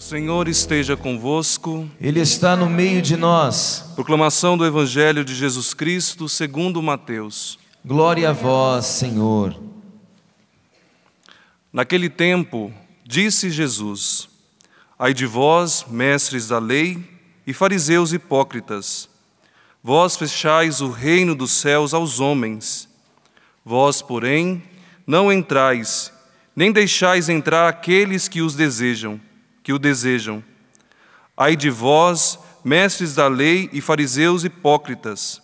Senhor esteja convosco. Ele está no meio de nós. Proclamação do Evangelho de Jesus Cristo segundo Mateus. Glória a vós, Senhor. Naquele tempo, disse Jesus: Ai de vós, mestres da lei e fariseus hipócritas, vós fechais o reino dos céus aos homens. Vós, porém, não entrais, nem deixais entrar aqueles que o desejam. Ai de vós, mestres da lei e fariseus hipócritas,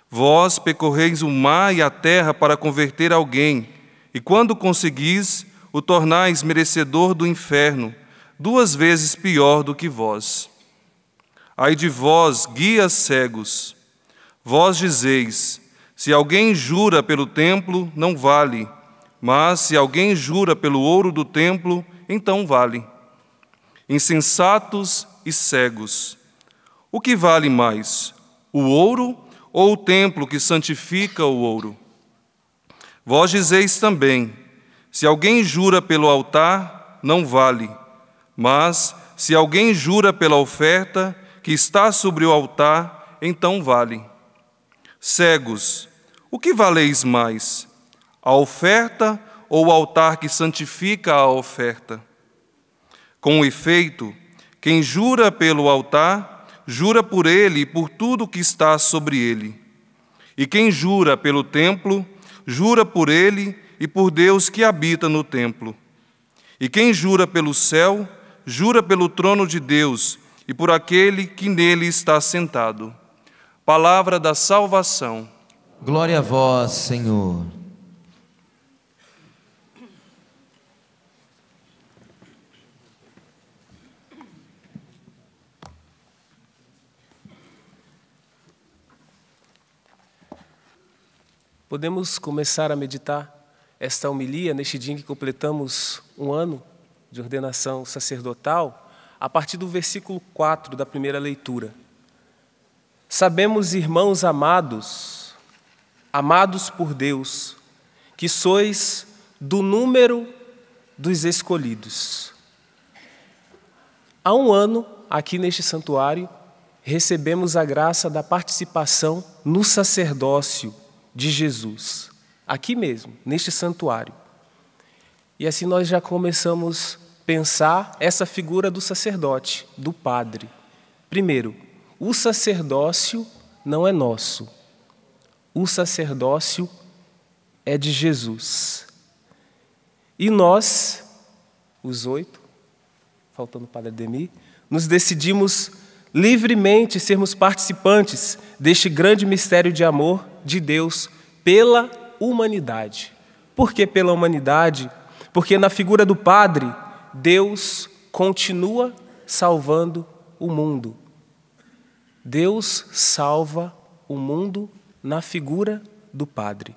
vós percorreis o mar e a terra para converter alguém, e quando conseguis, o tornais merecedor do inferno, 2 vezes pior do que vós. Ai de vós, guias cegos, vós dizeis: se alguém jura pelo templo, não vale, mas se alguém jura pelo ouro do templo, então vale. Insensatos e cegos, o que vale mais, o ouro ou o templo que santifica o ouro? Vós dizeis também: se alguém jura pelo altar, não vale, mas se alguém jura pela oferta que está sobre o altar, então vale. Cegos, o que valeis mais, a oferta ou o altar que santifica a oferta? Com efeito, quem jura pelo altar, jura por ele e por tudo que está sobre ele. E quem jura pelo templo, jura por ele e por Deus que habita no templo. E quem jura pelo céu, jura pelo trono de Deus e por aquele que nele está sentado. Palavra da salvação. Glória a vós, Senhor. Podemos começar a meditar esta homilia neste dia em que completamos 1 ano de ordenação sacerdotal, a partir do versículo 4 da primeira leitura. Sabemos, irmãos amados, amados por Deus, que sois do número dos escolhidos. Há 1 ano, aqui neste santuário, recebemos a graça da participação no sacerdócio de Jesus, aqui mesmo, neste santuário. E assim nós já começamos a pensar essa figura do sacerdote, do padre. Primeiro, o sacerdócio não é nosso. O sacerdócio é de Jesus. E nós, os 8, faltando o padre Ademir, nos decidimos livremente sermos participantes deste grande mistério de amor de Deus pela humanidade. Por que pela humanidade? Porque na figura do Padre, Deus continua salvando o mundo. Deus salva o mundo na figura do Padre.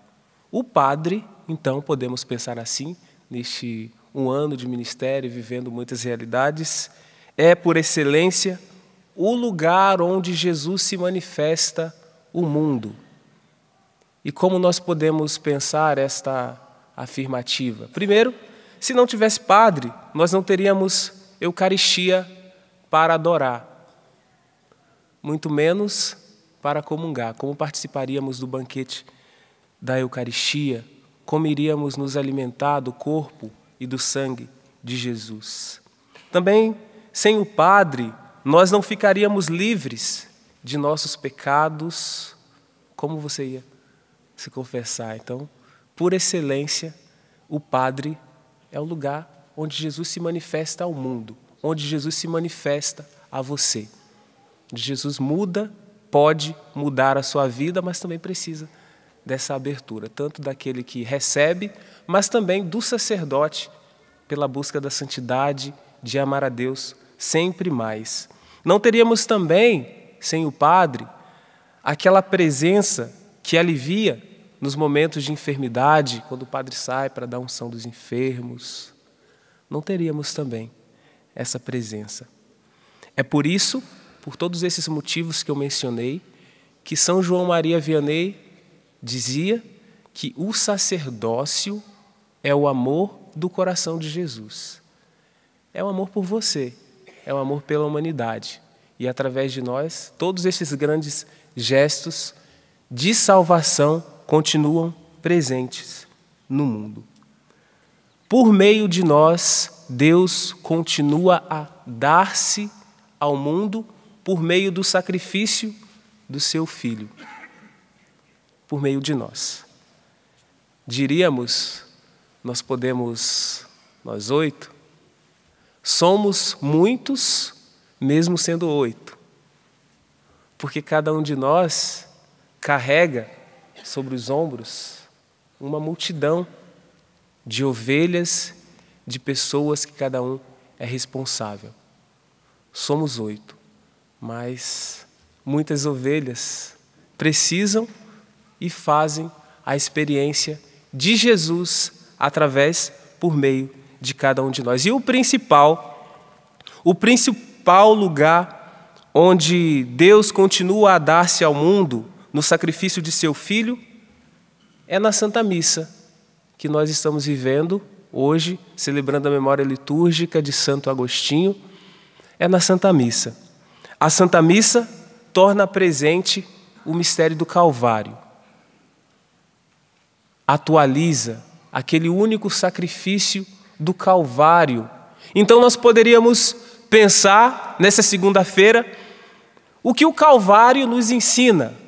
O Padre, então, podemos pensar assim, neste 1 ano de ministério, vivendo muitas realidades, é, por excelência, o lugar onde Jesus se manifesta o mundo. E como nós podemos pensar esta afirmativa? Primeiro, se não tivesse padre, nós não teríamos Eucaristia para adorar, muito menos para comungar. Como participaríamos do banquete da Eucaristia? Como iríamos nos alimentar do corpo e do sangue de Jesus? Também, sem o padre, nós não ficaríamos livres de nossos pecados. Como você ia se confessar? Então, por excelência, o padre é o lugar onde Jesus se manifesta ao mundo, onde Jesus se manifesta a você. Onde Jesus pode mudar a sua vida, mas também precisa dessa abertura, tanto daquele que recebe, mas também do sacerdote, pela busca da santidade, de amar a Deus sempre mais. Não teríamos também, sem o padre, aquela presença que alivia nos momentos de enfermidade, quando o padre sai para dar unção dos enfermos. Não teríamos também essa presença. É por isso, por todos esses motivos que eu mencionei, que São João Maria Vianney dizia que o sacerdócio é o amor do coração de Jesus. É o amor por você, é o amor pela humanidade. E através de nós, todos estes grandes gestos de salvação continuam presentes no mundo. Por meio de nós, Deus continua a dar-se ao mundo por meio do sacrifício do seu Filho. Por meio de nós. Diríamos, nós 8, somos muitos, mesmo sendo 8. Porque cada um de nós carrega sobre os ombros uma multidão de ovelhas, de pessoas que cada um é responsável. Somos 8, mas muitas ovelhas precisam e fazem a experiência de Jesus por meio de cada um de nós. E o principal lugar onde Deus continua a dar-se ao mundo no sacrifício de seu Filho é na Santa Missa, que nós estamos vivendo hoje, celebrando a memória litúrgica de Santo Agostinho, é na Santa Missa. A Santa Missa torna presente o mistério do Calvário. Atualiza aquele único sacrifício do Calvário. Então nós poderíamos pensar, nessa segunda-feira, o que o Calvário nos ensina,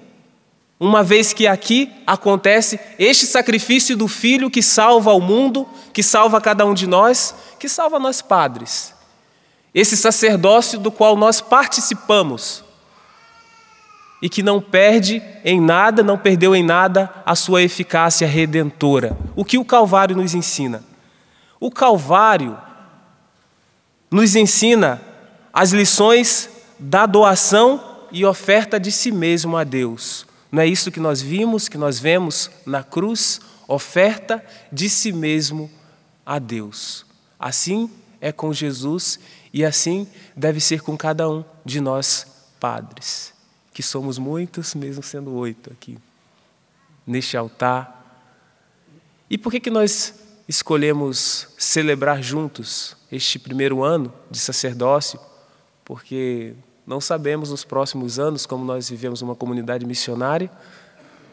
uma vez que aqui acontece este sacrifício do Filho que salva o mundo, que salva cada um de nós, que salva nós padres. Esse sacerdócio do qual nós participamos e que não perde em nada, não perdeu em nada a sua eficácia redentora. O que o Calvário nos ensina? O Calvário nos ensina as lições da doação e oferta de si mesmo a Deus. Não é isso que nós vemos na cruz? Oferta de si mesmo a Deus. Assim é com Jesus e assim deve ser com cada um de nós padres, que somos muitos, mesmo sendo 8 aqui, neste altar. E por que nós escolhemos celebrar juntos este primeiro ano de sacerdócio? Porque não sabemos nos próximos anos, como nós vivemos uma comunidade missionária,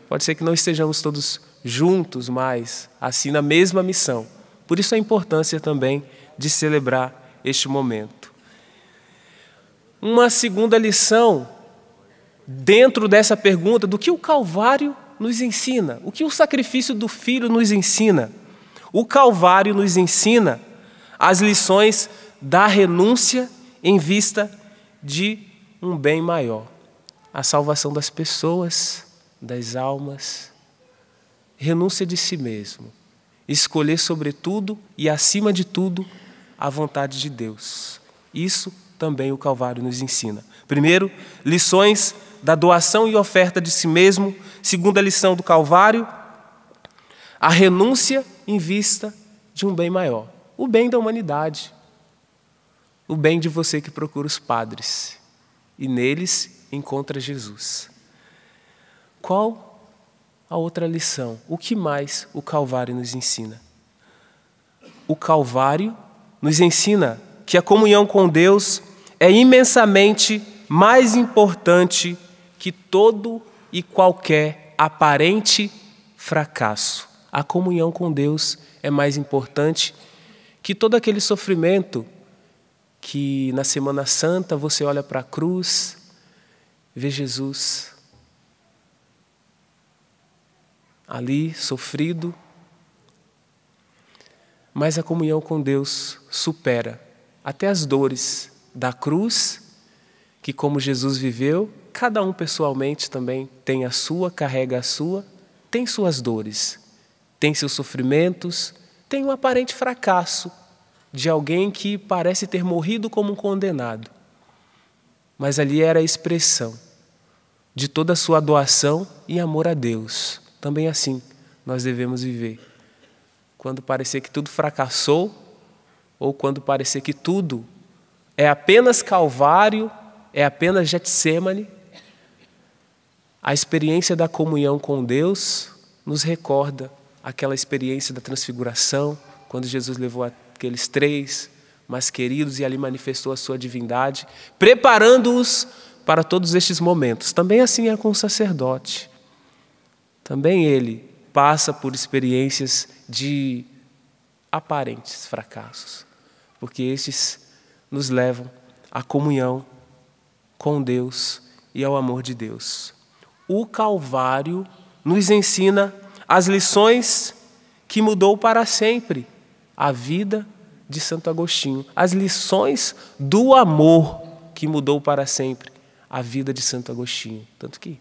pode ser que não estejamos todos juntos mais, assim, na mesma missão. Por isso a importância também de celebrar este momento. Uma segunda lição, dentro dessa pergunta, do que o Calvário nos ensina, o que o sacrifício do Filho nos ensina. O Calvário nos ensina as lições da renúncia em vista de um bem maior, a salvação das pessoas, das almas, renúncia de si mesmo, escolher sobretudo e acima de tudo a vontade de Deus. Isso também o Calvário nos ensina. Primeiro, lições da doação e oferta de si mesmo. Segunda lição do Calvário, a renúncia em vista de um bem maior, o bem da humanidade, o bem de você que procura os padres e neles encontra Jesus. Qual a outra lição? O que mais o Calvário nos ensina? O Calvário nos ensina que a comunhão com Deus é imensamente mais importante que todo e qualquer aparente fracasso. A comunhão com Deus é mais importante que todo aquele sofrimento que na Semana Santa você olha para a cruz, vê Jesus ali sofrido, mas a comunhão com Deus supera até as dores da cruz, que como Jesus viveu, cada um pessoalmente também tem a sua, carrega a sua, tem suas dores, tem seus sofrimentos, tem um aparente fracasso de alguém que parece ter morrido como um condenado. Mas ali era a expressão de toda a sua doação e amor a Deus. Também assim nós devemos viver. Quando parecer que tudo fracassou, ou quando parecer que tudo é apenas Calvário, é apenas Getsemane, a experiência da comunhão com Deus nos recorda aquela experiência da transfiguração, quando Jesus levou aqueles 3 mais queridos, e ali manifestou a sua divindade, preparando-os para todos estes momentos. Também assim é com o sacerdote. Também ele passa por experiências de aparentes fracassos, porque estes nos levam à comunhão com Deus e ao amor de Deus. O Calvário nos ensina as lições que mudou para sempre a vida de Santo Agostinho, as lições do amor que mudou para sempre a vida de Santo Agostinho. Tanto que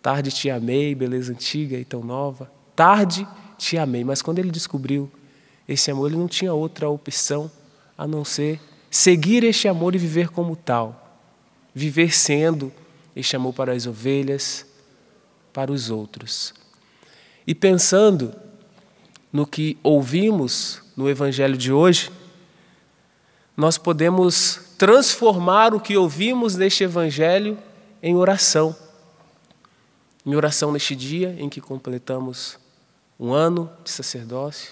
tarde te amei, beleza antiga e tão nova, tarde te amei, mas quando ele descobriu esse amor, ele não tinha outra opção a não ser seguir este amor e viver como tal, viver sendo este amor para as ovelhas, para os outros. E pensando no que ouvimos no Evangelho de hoje, nós podemos transformar o que ouvimos neste Evangelho em oração. Em oração neste dia em que completamos um ano de sacerdócio,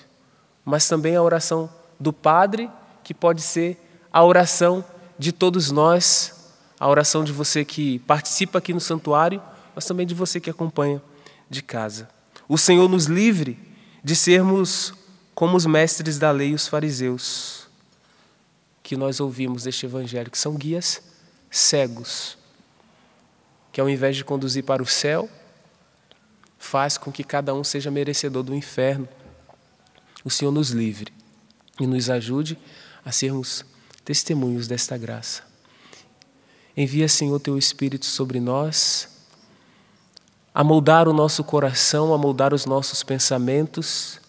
mas também a oração do Padre, que pode ser a oração de todos nós, a oração de você que participa aqui no santuário, mas também de você que acompanha de casa. O Senhor nos livre de sermos como os mestres da lei e os fariseus, que nós ouvimos neste Evangelho, que são guias cegos, que ao invés de conduzir para o céu, faz com que cada um seja merecedor do inferno. O Senhor nos livre e nos ajude a sermos testemunhos desta graça. Envia, Senhor, Teu Espírito sobre nós, a moldar o nosso coração, a moldar os nossos pensamentos.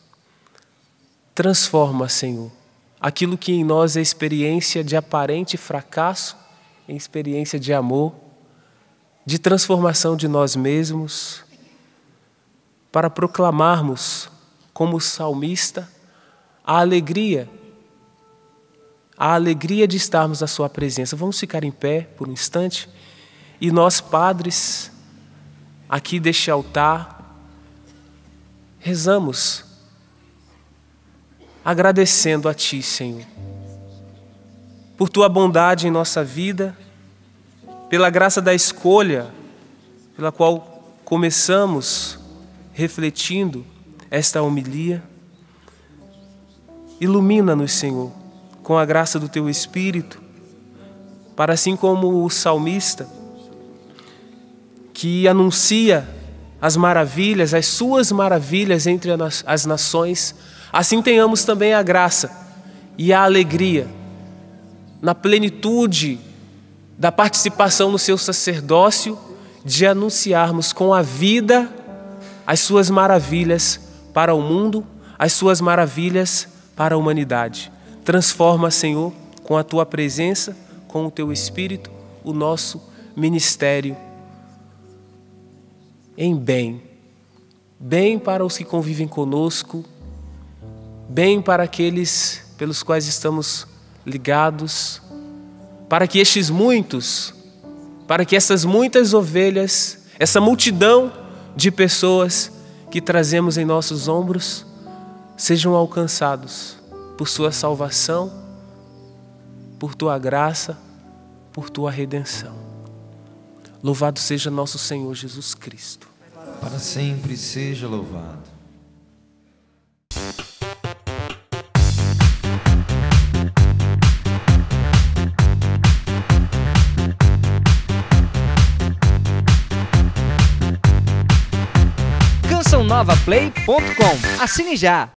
Transforma, Senhor, aquilo que em nós é experiência de aparente fracasso em experiência de amor, de transformação de nós mesmos, para proclamarmos, como o salmista, a alegria de estarmos na sua presença. Vamos ficar em pé por um instante e nós, padres, aqui deste altar, rezamos, agradecendo a Ti, Senhor, por Tua bondade em nossa vida, pela graça da escolha, pela qual começamos refletindo esta homilia. Ilumina-nos, Senhor, com a graça do Teu Espírito, para assim como o salmista, que anuncia as maravilhas, as Suas maravilhas entre as nações, assim tenhamos também a graça e a alegria, na plenitude da participação no Seu sacerdócio, de anunciarmos com a vida as Suas maravilhas para o mundo, as Suas maravilhas para a humanidade. Transforma, Senhor, com a Tua presença, com o Teu Espírito, o nosso ministério em bem. Bem para os que convivem conosco, bem para aqueles pelos quais estamos ligados, para que estes muitos, para que essas muitas ovelhas, essa multidão de pessoas que trazemos em nossos ombros, sejam alcançados por Sua salvação, por Tua graça, por Tua redenção. Louvado seja nosso Senhor Jesus Cristo. Para sempre seja louvado. CançãoNovaPlay.com. Assine já!